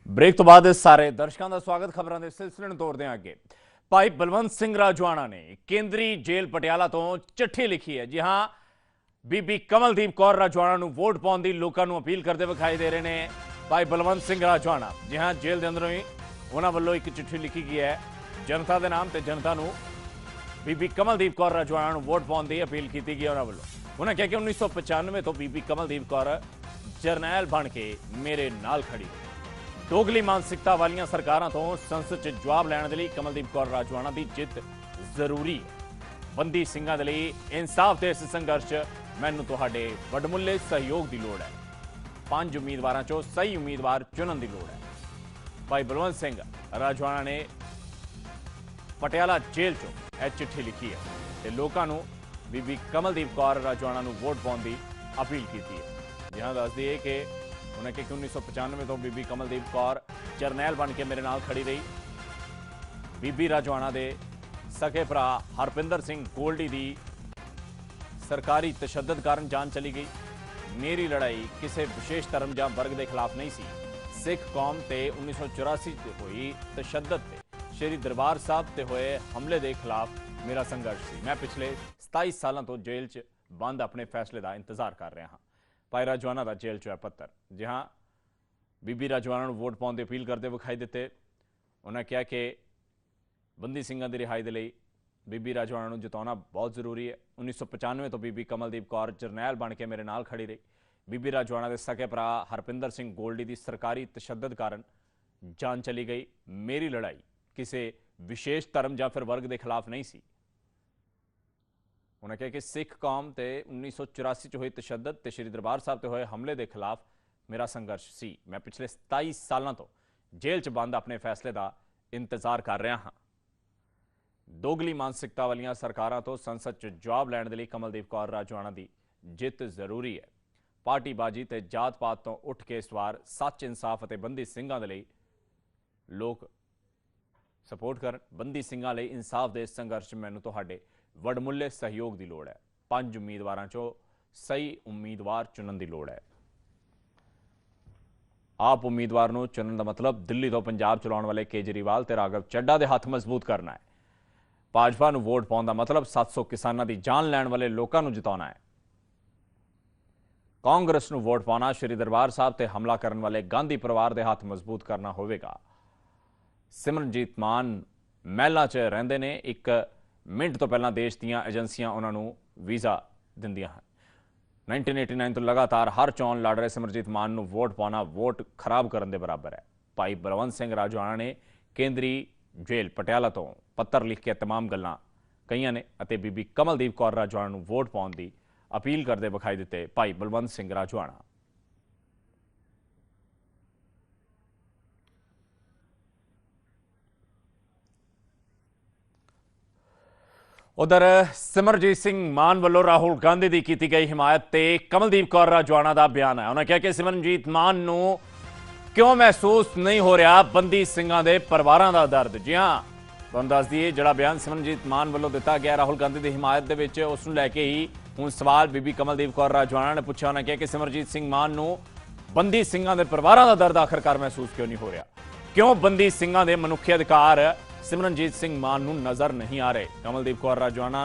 Break तो बाद सारे दर्शकों का स्वागत। खबरों के सिलसिले में तोड़ते हैं अगे। भाई बलवंत सिंह राजवाणा ने केंद्रीय जेल पटियाला तो चिट्ठी लिखी है। जी हां, बीबी कमलदीप कौर राजवाणा ਨੂੰ वोट पाने की लोगों को अपील करते विखाई दे रहे हैं भाई बलवंत सिंह राजवाणा। जी हां, जेल के अंदरों ही उन्होंने वालों एक चिट्ठी लिखी गई है जनता के नाम से जनता को बीबी कमलदीप कौर राजवाणा ਨੂੰ वोट पाने की अपील की गई। उन्होंने वालों उन्हें कहा कि 1995 तो बीबी कमलदीप कौर जरनैल बन के मेरे नाल खड़ी। दोगली मानसिकता वाली सरकारों तो संसद च जवाब लैण के लिए कमलदीप कौर राजवाणा की जित जरूरी है। बंदी सिंघां दे लई इंसाफ के इस संघर्ष मैनूं तुहाडे वडमुल्ले सहयोग की लोड़ है। 5 उम्मीदवारों चों सही उम्मीदवार चुनन की लोड़ है। भाई बलवंत सिंह राजवाणा ने पटियाला जेल चों यह चिट्ठी लिखी है ते लोकां नूं बीबी कमलदीप कौर राजवाणा नूं वोट पाउण दी अपील की है। जिहां दस दईए कि उन्हें कहा कि 1995 तो बीबी कमलदीप कौर जरनैल बन के मेरे नाल खड़ी रही। बीबी राजवाणा दे सके भरा हरपिंदर सिंह गोल्डी दी सरकारी तशद्दद कारण जान चली गई। मेरी लड़ाई किसी विशेष धर्म या वर्ग के खिलाफ नहीं सी। सिख कौम ते 1984 हुई तशद्दद ते श्री दरबार साहब ते होए हमले के खिलाफ मेरा संघर्ष सी। मैं पिछले 27 सालों तो जेल च बंद अपने फैसले का इंतजार कर रहा हाँ। भाई राजवाणा का जेल चो है पत्तर। जी हाँ, बीबी राजवाणा को वोट पाने की अपील करते विखाई दिते। उन्हें कहा कि बंदी सिंघां की रिहाई के लिए बीबी राजवाणा को जिताना बहुत जरूरी है। 1995 तो बीबी कमलदीप कौर जरनैल बन के मेरे नाल खड़ी रही। बीबी राजवाणा के सके भरा हरपिंदर सिंह गोल्डी की सरकारी तशद्दद कारण जान चली गई। मेरी लड़ाई किसी विशेष धर्म या फिर वर्ग के खिलाफ नहीं सी। उन्हें कहा कि सिख कौम ते 1984 च हुई तशद्दद ते श्री दरबार साहब ते हुए हमले के खिलाफ मेरा संघर्ष सी। मैं पिछले 27 सालों तो जेल च बंद अपने फैसले का इंतजार कर रहा हाँ। दोगली मानसिकता वाली सरकारों तो संसद च जवाब लैण के लिए कमलदीप कौर राजवाणा की जित जरूरी है। पार्टीबाजी ते जात पात तो उठ के इस बार सच इंसाफ और बंदी सिंघां दे लई लोग सपोर्ट कर। बंदी सिंघां लई इंसाफ के संघर्ष मैनूं तुहाडे वडमुल्ले सहयोग की लोड़ है। 5 उम्मीदवारों चो सही उम्मीदवार चुनन की लोड़ है। आप उम्मीदवार को चुनने का मतलब दिल्ली तो पंजाब चलाने वाले केजरीवाल ते राघव चड्ढा के हाथ मजबूत करना है। भाजपा को वोट पाने का मतलब 700 किसानों की जान लैण वाले लोगों को जिताना है। कांग्रेस को वोट पाना श्री दरबार साहब से हमला करने वाले गांधी परिवार के हाथ मजबूत करना होगा। सिमरनजीत मान महलों च रहिंदे ने। एक मिनट तो पहला देश दीयां एजेंसियां उन्होंने वीज़ा दिंदियां हैं। 1989 तो लगातार हर चोन लड़ रहे सिमरनजीत मान को वोट पाना वोट खराब करने के बराबर है। भाई बलवंत सिंह राजवाणा ने केंद्रीय जेल पटियाला तो पत्र लिख के तमाम गल्लां कईयां ने अते बीबी कमलदीप कौर राजवाणा को वोट पाने की अपील करते विखाई दिते भाई बलवंत सिंह राजवाणा। उधर सिमरजीत सिंह मान वालों राहुल गांधी की की गई हिमायत ते कमलदीप कौर राजवाणा का बयान है। उन्होंने कहा कि सिमरनजीत मान नूं क्यों महसूस नहीं हो रहा बंदी सिंघां दे परिवारां दा दर्द। जी हाँ, तुहानूं दस दईए जिहड़ा बयान सिमरनजीत मान वालों दिता गया राहुल गांधी की हिमायत दे विच उस नूं लैके ही हुण सवाल बीबी कमलदीप कौर राजवाणा ने पूछा। उन्होंने कहा कि सिमरनजीत सिंह मान नूं बंदी सिंघां दे परिवारां दा दर्द आखिरकार महसूस क्यों नहीं हो रहा। क्यों बंदी सिंघां दे मनुखी अधिकार सिमरनजीत सिंह मान नूं नजर नहीं आ रहे। कमलदीप कौर राजवाणा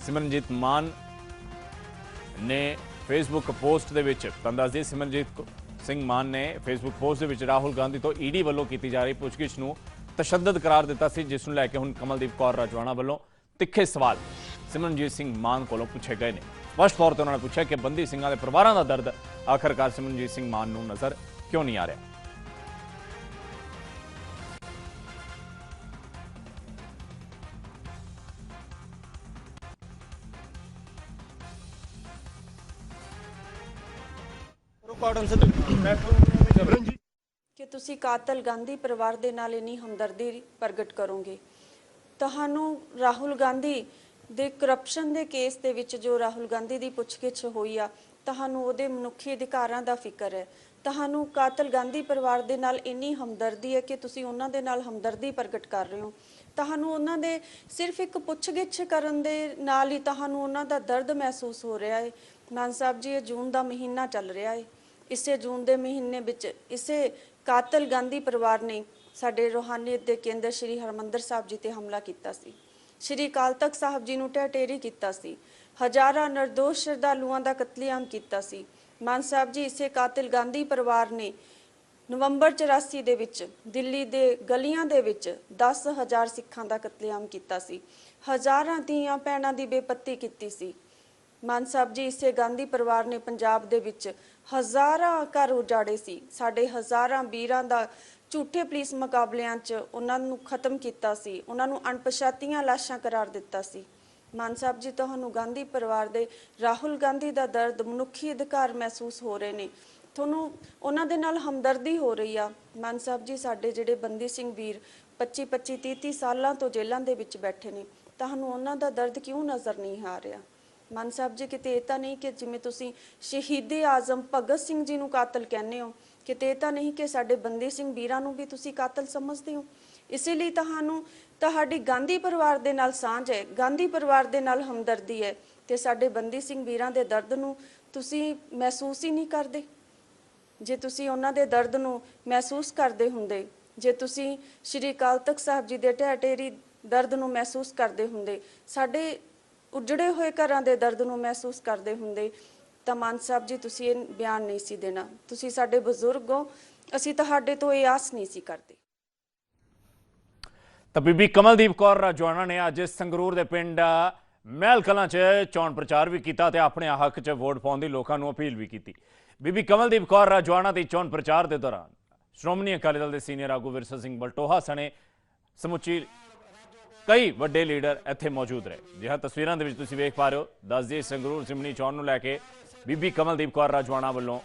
सिमरनजीत मान ने फेसबुक पोस्ट दे विच तुहानूं दस दईए सिमरनजीत सिंह मान ने फेसबुक पोस्ट दे विच राहुल गांधी तो ईडी वालों की जा रही पुछगिछ नूं तशद्दद करार दिता सी, जिस नूं लैके हुण कमलदीप कौर राजवाणा वालों तिखे सवाल सिमरनजीत सिंह मान कोलों पूछे गए ने। स्पष्ट तौर पर उन्होंने पूछा कि बंदी सिंघां दे परिवारां दा दर्द आखिरकार सिमरनजीत सिंह मान नूं नजर क्यों नहीं आ रहा। कि तुसी कातल गांधी परिवार दे नाल इन्नी हमदर्दी प्रगट करोगे। तहानू राहुल गांधी दे करप्शन दे केस दे विच जो राहुल गांधी दी पुछगिछ होई आ, तहानू ओहदे मनुखी अधिकारां दा फिकर है। तहानू कातल गांधी परिवार दे नाल इन्नी हमदर्दी है कि तुसी उन्हां दे नाल हमदर्दी प्रगट कर रहे हो। तहानू उन्हां दे सिर्फ एक पुछगिछ करन दे नाल ही तहानू उन्हां दा दर्द महसूस हो रहा है। मान साहब जी, ये जून का महीना चल रहा है, ਇਸੇ ਜੂਨ ਦੇ ਮਹੀਨੇ ਵਿੱਚ ਇਸੇ ਕਾਤਲ ਗਾਂਧੀ ਪਰਿਵਾਰ ਨੇ ਸਾਡੇ ਰੂਹਾਨੀਅਤ ਦੇ ਕੇਂਦਰ ਸ਼੍ਰੀ ਹਰਮੰਦਰ ਸਾਹਿਬ ਜੀ ਤੇ ਹਮਲਾ ਕੀਤਾ ਸੀ। ਸ਼੍ਰੀ ਅਕਾਲ ਤਖਤ ਸਾਹਿਬ ਜੀ ਨੂੰ ਢਹਿ ਢੇਰੀ ਕੀਤਾ ਸੀ। ਹਜ਼ਾਰਾਂ ਨਿਰਦੋਸ਼ ਸ਼ਰਧਾਲੂਆਂ ਦਾ ਕਤਲੇਆਮ ਕੀਤਾ ਸੀ। ਮਾਨ ਸਾਹਿਬ ਜੀ, ਇਸੇ ਕਾਤਲ ਗਾਂਧੀ ਪਰਿਵਾਰ ਨੇ ਨਵੰਬਰ 84 ਦੇ ਵਿੱਚ ਦਿੱਲੀ ਦੇ ਗਲੀਆਂ ਦੇ ਵਿੱਚ 10,000 ਸਿੱਖਾਂ ਦਾ ਕਤਲੇਆਮ ਕੀਤਾ ਸੀ। ਹਜ਼ਾਰਾਂ ਧੀਆਂ ਭੈਣਾਂ ਦੀ ਬੇਪੱਤੀ ਕੀਤੀ ਸੀ। ਮਾਨ ਸਾਹਿਬ ਜੀ, ਇਸੇ ਗਾਂਧੀ ਪਰਿਵਾਰ ਨੇ ਪੰਜਾਬ ਦੇ ਵਿੱਚ ਹਜ਼ਾਰਾਂ ਘਰ ਉਜਾੜੇ ਸੀ। ਸਾਡੇ ਹਜ਼ਾਰਾਂ ਵੀਰਾਂ ਦਾ ਝੂਠੇ ਪੁਲਿਸ ਮੁਕਾਬਲਿਆਂ 'ਚ ਉਹਨਾਂ ਨੂੰ ਖਤਮ ਕੀਤਾ ਸੀ। ਉਹਨਾਂ ਨੂੰ ਅਣਪਛਾਤੀਆਂ ਲਾਸ਼ਾਂ ਕਰਾਰ ਦਿੱਤਾ ਸੀ। ਮਾਨ ਸਾਹਿਬ ਜੀ, ਤੁਹਾਨੂੰ ਗਾਂਧੀ ਪਰਿਵਾਰ ਦੇ ਰਾਹੁਲ ਗਾਂਧੀ ਦਾ ਦਰਦ, ਮਨੁੱਖੀ ਅਧਿਕਾਰ ਮਹਿਸੂਸ ਹੋ ਰਹੇ ਨੇ। ਤੁਹਾਨੂੰ ਉਹਨਾਂ ਦੇ ਨਾਲ ਹਮਦਰਦੀ ਹੋ ਰਹੀ ਆ। ਮਾਨ ਸਾਹਿਬ ਜੀ, ਸਾਡੇ ਜਿਹੜੇ ਬੰਦੀ ਸਿੰਘ ਵੀਰ 25-25 30 ਸਾਲਾਂ ਤੋਂ ਜੇਲ੍ਹਾਂ ਦੇ ਵਿੱਚ ਬੈਠੇ ਨੇ, ਤੁਹਾਨੂੰ ਉਹਨਾਂ ਦਾ ਦਰਦ ਕਿਉਂ ਨਜ਼ਰ ਨਹੀਂ ਆ ਰਿਹਾ? ਮਾਨ ਸਾਹਿਬ ਜੀ, ਕਿਤੇ ਇਹ ਤਾਂ ਨਹੀਂ ਕਿ ਜਿਵੇਂ ਤੁਸੀਂ ਸ਼ਹੀਦੇ ਆਜ਼ਮ ਭਗਤ ਸਿੰਘ ਜੀ ਨੂੰ ਕਾਤਲ ਕਹਿੰਦੇ ਹੋ, ਕਿਤੇ ਇਹ ਤਾਂ ਨਹੀਂ ਕਿ ਸਾਡੇ ਬੰਦੀ ਸਿੰਘ ਵੀਰਾਂ ਨੂੰ ਵੀ ਤੁਸੀਂ ਕਾਤਲ ਸਮਝਦੇ ਹੋ? ਇਸੇ ਲਈ ਤੁਹਾਨੂੰ ਤੁਹਾਡੀ ਗਾਂਧੀ ਪਰਿਵਾਰ ਦੇ ਨਾਲ ਸਾਂਝ ਹੈ, ਗਾਂਧੀ ਪਰਿਵਾਰ ਦੇ ਨਾਲ ਹਮਦਰਦੀ ਹੈ, ਤੇ ਸਾਡੇ ਬੰਦੀ ਸਿੰਘ ਵੀਰਾਂ ਦੇ ਦਰਦ ਨੂੰ ਤੁਸੀਂ ਮਹਿਸੂਸ ਹੀ ਨਹੀਂ ਕਰਦੇ। ਜੇ ਤੁਸੀਂ ਉਹਨਾਂ ਦੇ ਦਰਦ ਨੂੰ ਮਹਿਸੂਸ ਕਰਦੇ ਹੁੰਦੇ, ਜੇ ਤੁਸੀਂ ਸ਼੍ਰੀ ਅਕਾਲ ਤਖਤ ਸਾਹਿਬ ਜੀ ਦੇ ਢਹਿ ਢੇਰੀ ਦਰਦ ਨੂੰ ਮਹਿਸੂਸ ਕਰਦੇ ਹੁੰਦੇ, ਸਾਡੇ ਉਜੜੇ ਹੋਏ ਘਰਾਂ ਦੇ ਦਰਦ ਨੂੰ ਮਹਿਸੂਸ ਕਰਦੇ ਹੁੰਦੇ, ਤਾਂ ਮਾਨ ਸਾਹਿਬ ਜੀ, ਤੁਸੀਂ ਇਹ ਬਿਆਨ ਨਹੀਂ ਸੀ ਦੇਣਾ। ਤੁਸੀਂ ਸਾਡੇ ਬਜ਼ੁਰਗ ਹੋ, ਅਸੀਂ ਤੁਹਾਡੇ ਤੋਂ ਇਹ ਆਸ ਨਹੀਂ ਸੀ ਕਰਦੇ। ਤਾਂ ਬੀਬੀ ਕਮਲਦੀਪ ਕੌਰ ਰਾਜੋਆਣਾ ਨੇ ਅੱਜ ਸੰਗਰੂਰ ਦੇ ਪਿੰਡ ਮਹਿਲ ਕਲਾਂ 'ਚ ਚੋਣ ਪ੍ਰਚਾਰ ਵੀ ਕੀਤਾ ਤੇ ਆਪਣੇ ਹੱਕ 'ਚ ਵੋਟ ਪਾਉਣ ਦੀ ਲੋਕਾਂ ਨੂੰ ਅਪੀਲ ਵੀ ਕੀਤੀ। ਬੀਬੀ ਕਮਲਦੀਪ ਕੌਰ ਰਾਜੋਆਣਾ ਦੀ ਚੋਣ ਪ੍ਰਚਾਰ ਦੇ ਦੌਰਾਨ ਸ਼੍ਰੋਮਣੀ ਅਕਾਲੀ ਦਲ ਦੇ ਸੀਨੀਅਰ ਆਗੂ ਵਿਰਸਾ ਸਿੰਘ ਬਲਟੋਹਾ ਸਣੇ ਸਮੁੱਚੀ ਕਈ ਵੱਡੇ ਲੀਡਰ ਇੱਥੇ ਮੌਜੂਦ ਰਹੇ। ਜਿਹਾਂ ਤਸਵੀਰਾਂ ਦੇ ਵਿੱਚ ਤੁਸੀਂ ਵੇਖ ਪਾ ਰਹੇ ਹੋ, ਦੱਸ ਦਈਏ ਸੰਗਰੂਰ ਜ਼ਿਮਨੀ ਚੋਣ ਨੂੰ ਲੈ ਕੇ ਬੀਬੀ ਕਮਲਦੀਪ ਕੌਰ ਰਾਜੋਆਣਾ ਵੱਲੋਂ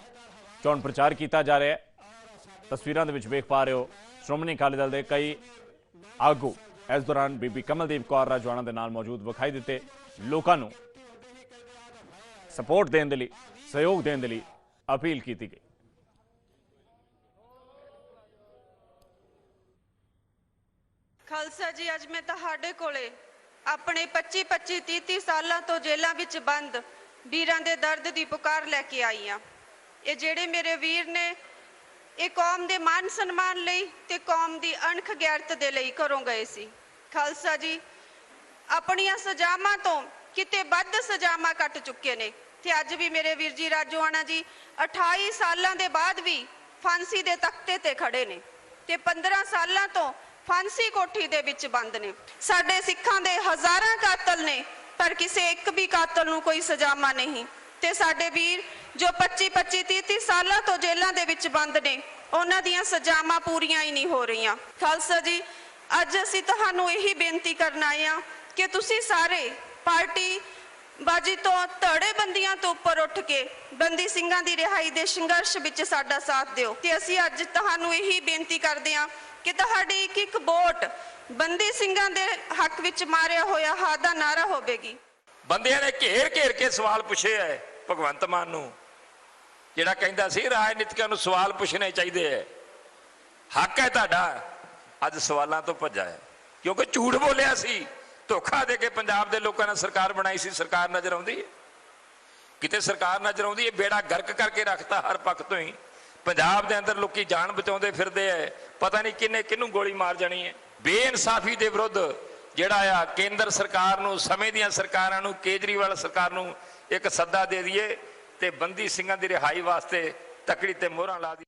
ਚੋਣ ਪ੍ਰਚਾਰ ਕੀਤਾ ਜਾ ਰਿਹਾ ਹੈ। ਤਸਵੀਰਾਂ ਦੇ ਵਿੱਚ ਵੇਖ ਪਾ ਰਹੇ ਹੋ, ਸ਼੍ਰੋਮਣੀ ਅਕਾਲੀ ਦਲ ਦੇ ਕਈ ਆਗੂ ਇਸ ਦੌਰਾਨ ਬੀਬੀ ਕਮਲਦੀਪ ਕੌਰ ਰਾਜੋਆਣਾ ਦੇ ਨਾਲ ਮੌਜੂਦ ਵਿਖਾਈ ਦਿੱਤੇ। ਲੋਕਾਂ ਨੂੰ ਸਪੋਰਟ ਦੇਣ ਦੇ ਲਈ, ਸਹਿਯੋਗ ਦੇਣ ਦੇ ਲਈ ਅਪੀਲ ਕੀਤੀ ਗਈ। ਖਾਲਸਾ ਜੀ, ਅੱਜ ਮੈਂ ਤੁਹਾਡੇ ਕੋਲੇ ਆਪਣੇ 25-25 30 ਸਾਲਾਂ ਤੋਂ ਜੇਲ੍ਹਾਂ ਵਿੱਚ ਬੰਦ ਵੀਰਾਂ ਦੇ ਦਰਦ ਦੀ ਪੁਕਾਰ ਲੈ ਕੇ ਆਈ ਹਾਂ। ਇਹ ਜਿਹੜੇ ਮੇਰੇ ਵੀਰ ਨੇ, ਇਹ ਕੌਮ ਦੇ ਮਾਨ ਸਨਮਾਨ ਲਈ ਤੇ ਕੌਮ ਦੀ ਅਣਖ ਗੈਰਤ ਦੇ ਲਈ ਘਰੋਂ ਗਏ ਸੀ। ਖਾਲਸਾ ਜੀ, ਆਪਣੀਆਂ ਸਜ਼ਾਵਾਂ ਤੋਂ ਕਿਤੇ ਵੱਧ ਸਜ਼ਾਵਾਂ ਕੱਟ ਚੁੱਕੇ ਨੇ ਤੇ ਅੱਜ ਵੀ ਮੇਰੇ ਵੀਰ ਜੀ ਰਾਜੋਆਣਾ ਜੀ 28 ਸਾਲਾਂ ਦੇ ਬਾਅਦ ਵੀ ਫਾਂਸੀ ਦੇ ਤਖਤੇ ਤੇ ਖੜੇ ਨੇ ਤੇ 15 ਸਾਲਾਂ ਤੋਂ ਫਾਂਸੀ ਕੋਠੀ ਦੇ ਵਿੱਚ ਬੰਦ ਨੇ। ਸਾਡੇ ਸਿੱਖਾਂ ਦੇ ਹਜ਼ਾਰਾਂ ਕਾਤਲ ਨੇ, ਪਰ ਕਿਸੇ ਇੱਕ ਵੀ ਕਾਤਲ ਨੂੰ ਕੋਈ ਸਜ਼ਾਵਾਂ ਨਹੀਂ। ਤੇ ਸਾਡੇ ਵੀਰ ਜੋ 25-25 30 ਸਾਲਾਂ ਤੋਂ ਜੇਲ੍ਹਾਂ ਦੇ ਵਿੱਚ ਬੰਦ ਨੇ, ਉਹਨਾਂ ਦੀਆਂ ਸਜ਼ਾਵਾਂ ਪੂਰੀਆਂ ਹੀ ਨਹੀਂ ਹੋ ਰਹੀਆਂ। ਖਾਲਸਾ ਜੀ, ਅੱਜ ਅਸੀਂ ਤੁਹਾਨੂੰ ਇਹੀ ਬੇਨਤੀ ਕਰਨ ਆਏ ਹਾਂ ਕਿ ਤੁਸੀਂ ਸਾਰੇ ਪਾਰਟੀ ਬਾਜੀ ਤੋਂ ਧੜੇ ਬੰਦੀਆਂ ਤੋਂ ਉੱਪਰ ਉੱਠ ਕੇ ਬੰਦੀ ਸਿੰਘਾਂ ਦੀ ਰਿਹਾਈ ਦੇ ਸੰਘਰਸ਼ ਵਿੱਚ ਸਾਡਾ ਸਾਥ ਦਿਓ। ਤੇ ਅਸੀਂ ਅੱਜ ਤੁਹਾਨੂੰ ਇਹੀ ਬੇਨਤੀ ਕਰਦੇ ਹਾਂ ਕਿ ਤੁਹਾਡੀ ਇੱਕ ਇੱਕ ਵੋਟ ਬੰਦੀ ਸਿੰਘਾਂ ਦੇ ਹੱਕ ਵਿੱਚ ਮਾਰਿਆ ਹੋਇਆ ਹਾਂ ਦਾ ਨਾਰਾ ਹੋਵੇਗੀ। ਬੰਦਿਆਂ ਨੇ ਘੇਰ ਘੇਰ ਕੇ ਸਵਾਲ ਪੁੱਛੇ ਹੈ ਭਗਵੰਤ ਮਾਨ ਨੂੰ, ਜਿਹੜਾ ਕਹਿੰਦਾ ਸੀ ਰਾਜਨੀਤਿਕਾਂ ਨੂੰ ਸਵਾਲ ਪੁੱਛਣੇ ਚਾਹੀਦੇ ਹੈ। ਹੱਕ ਹੈ ਤੁਹਾਡਾ, ਅੱਜ ਸਵਾਲਾਂ ਤੋਂ ਭੱਜਾ ਹੈ ਕਿਉਂਕਿ ਝੂਠ ਬੋਲਿਆ ਸੀ, ਧੋਖਾ ਦੇ ਕੇ ਪੰਜਾਬ ਦੇ ਲੋਕਾਂ ਨੇ ਸਰਕਾਰ ਬਣਾਈ ਸੀ। ਸਰਕਾਰ ਨਜ਼ਰ ਆਉਂਦੀ ਹੈ? ਕਿਤੇ ਸਰਕਾਰ ਨਜ਼ਰ ਆਉਂਦੀ ਹੈ? ਬੇੜਾ ਗਰਕ ਕਰਕੇ ਰੱਖਤਾ ਹਰ ਪੱਖ ਤੋਂ ਹੀ। ਪੰਜਾਬ ਦੇ ਅੰਦਰ ਲੋਕੀ ਜਾਨ ਬਚਾਉਂਦੇ ਫਿਰਦੇ ਹੈ, ਪਤਾ ਨਹੀਂ ਕਿੰਨੇ ਕਿਹਨੂੰ ਗੋਲੀ ਮਾਰ ਜਾਣੀ ਹੈ। ਬੇਇਨਸਾਫੀ ਦੇ ਵਿਰੁੱਧ ਜਿਹੜਾ ਆ ਕੇਂਦਰ ਸਰਕਾਰ ਨੂੰ, ਸਮੇਂ ਦੀਆਂ ਸਰਕਾਰਾਂ ਨੂੰ, ਕੇਜਰੀਵਾਲ ਸਰਕਾਰ ਨੂੰ ਇੱਕ ਸੱਦਾ ਦੇ ਦਈਏ ਤੇ ਬੰਦੀ ਸਿੰਘਾਂ ਦੀ ਰਿਹਾਈ ਵਾਸਤੇ ਤਕੜੀ ਤੇ ਮੋਹਰਾਂ ਲਾ ਦੀ।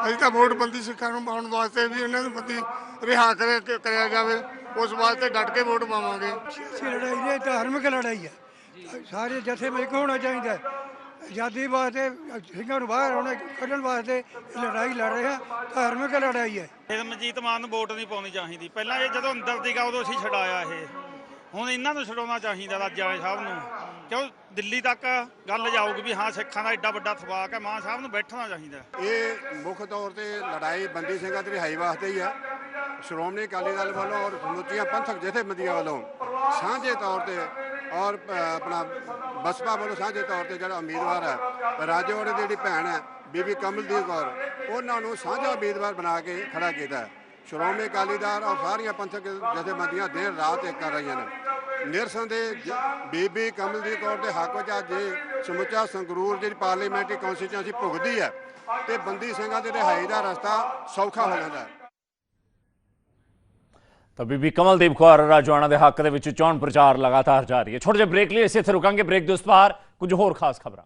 ਅਸੀਂ ਤਾਂ ਵੋਟ ਬੰਦੀ ਸਿੱਖਾਂ ਨੂੰ ਪਾਉਣ ਵਾਸਤੇ ਵੀ ਇਹਨਾਂ ਨੂੰ ਬੰਦੀ ਰਿਹਾ ਕਰਿਆ ਜਾਵੇ, ਉਸ ਵਾਸਤੇ ਡਟ ਕੇ ਵੋਟ ਪਾਵਾਂਗੇ। ਲੜਾਈ ਇਹ ਧਾਰਮਿਕ ਲੜਾਈ ਹੈ, ਸਾਰੇ ਜਥੇ ਵਿੱਚ ਹੋਣਾ ਚਾਹੀਦਾ। ਆਜ਼ਾਦੀ ਵਾਸਤੇ ਸਿੰਘਾਂ ਨੂੰ ਬਾਹਰ ਆਉਣਾ ਕੱਢਣ ਵਾਸਤੇ ਲੜਾਈ ਲੜ ਰਹੇ ਆ, ਧਾਰਮਿਕ ਲੜਾਈ ਹੈ। ਮਨਜੀਤ ਮਾਨ ਨੂੰ ਵੋਟ ਨਹੀਂ ਪਾਉਣੀ ਚਾਹੀਦੀ। ਪਹਿਲਾਂ ਇਹ ਜਦੋਂ ਅੰਦਰ ਸੀਗਾ ਉਦੋਂ ਅਸੀਂ ਛਡਾਇਆ, ਇਹ ਹੁਣ ਇਹਨਾਂ ਨੂੰ ਛਡਾਉਣਾ ਚਾਹੀਦਾ ਰਾਜਾ ਸਾਹਿਬ ਨੂੰ, ਕਿਉਂ ਦਿੱਲੀ ਤੱਕ ਗੱਲ ਜਾਊਗੀ ਵੀ ਹਾਂ ਸਿੱਖਾਂ ਦਾ ਐਡਾ ਵੱਡਾ ਸਵਾਕ ਹੈ, ਮਾਨ ਸਾਹਿਬ ਨੂੰ ਬੈਠਣਾ ਚਾਹੀਦਾ। ਇਹ ਮੁੱਖ ਤੌਰ ਤੇ ਲੜਾਈ ਬੰਦੀ ਸਿੰਘਾਂ ਦੀ ਰਿਹਾਈ ਵਾਸਤੇ ਹੀ ਆ। ਸ਼੍ਰੋਮਣੀ ਅਕਾਲੀ ਦਲ ਵੱਲੋਂ ਔਰ ਸਮੁੱਚੀਆਂ ਪੰਥਕ ਜਥੇਬੰਦੀਆਂ ਵੱਲੋਂ ਸਾਂਝੇ ਤੌਰ ਤੇ ਔਰ ਆਪਣਾ ਬਸਪਾ ਵੱਲੋਂ ਸਾਂਝੇ ਤੌਰ ਤੇ ਜਿਹੜਾ ਉਮੀਦਵਾਰ ਹੈ ਰਾਜੋਆਣਾ ਦੀ ਜਿਹੜੀ ਭੈਣ ਹੈ ਬੀਬੀ ਕਮਲਦੀਪ ਕੌਰ, ਉਹਨਾਂ ਨੂੰ ਸਾਂਝਾ ਉਮੀਦਵਾਰ ਬਣਾ ਕੇ ਖੜਾ ਕੀਤਾ। ਸ਼੍ਰੋਮਣੀ ਅਕਾਲੀ ਦਲ ਔਰ ਸਾਰੀਆਂ ਪੰਥਕ ਜਥੇਬੰਦੀਆਂ ਦਿਨ ਰਾਤ ਇੱਕ ਕਰ ਰਹੀਆਂ ਨੇ। ਨਿਰਸੰਦੇਹ ਬੀਬੀ ਕਮਲਦੀਪ ਕੌਰ ਦੇ ਹੱਕ ਵਿੱਚ ਅੱਜ ਸਮੁੱਚਾ ਸੰਗਰੂਰ ਜਿਹੜੀ ਪਾਰਲੀਮੈਂਟਰੀ ਕੌਂਸਟੀਚੁਐਂਸੀ ਭੁਗਦੀ ਹੈ ਤੇ ਬੰਦੀ ਸਿੰਘਾਂ ਦੀ ਰਿਹਾਈ ਦਾ ਰਸਤਾ ਸੌਖਾ ਹੋ ਜਾਂਦਾ ਹੈ। ਤਾਂ ਬੀਬੀ ਕਮਲਦੀਪ ਕੌਰ ਰਾਜੋਆਣਾ ਦੇ ਹੱਕ ਦੇ ਵਿੱਚ ਚੋਣ ਪ੍ਰਚਾਰ ਲਗਾਤਾਰ ਜਾਰੀ ਹੈ। ਛੋਟੇ ਜਿਹੇ ਬ੍ਰੇਕ ਲਈ ਇਸੇ ਇੱਥੇ ਰੁਕਾਂਗੇ। ਬ੍ਰੇਕ ਦੇ ਉਸ ਪਾਰ ਕੁਝ ਹੋਰ ਖਾਸ ਖਬਰਾਂ।